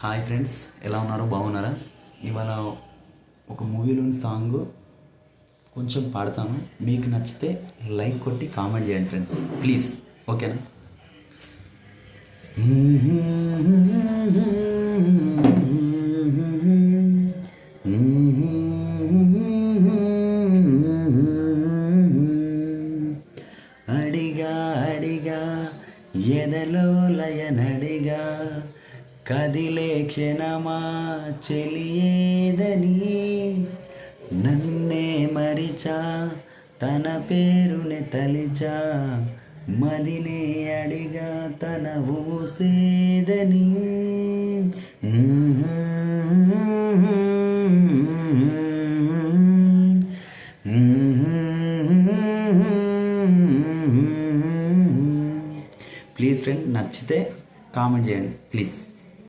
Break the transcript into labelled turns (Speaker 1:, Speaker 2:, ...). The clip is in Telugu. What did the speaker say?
Speaker 1: హాయ్ ఫ్రెండ్స్, ఎలా ఉన్నారు? బాగున్నారా? ఇవాళ ఒక మూవీలోని సాంగ్ కొంచెం పాడతాను. మీకు నచ్చితే లైక్ కొట్టి కామెంట్ చేయండి ఫ్రెండ్స్, ప్లీజ్. ఓకేనా? అడిగా అడిగా ఎదలో లయనడిగా కదిలే క్షణమా చెలియేదని నన్నే మరిచా తన పేరుని తలిచా మదినే అడిగా తన ఊసేదని ప్లీజ్ ఫ్రెండ్, నచ్చితే కామెంట్ చేయండి ప్లీజ్.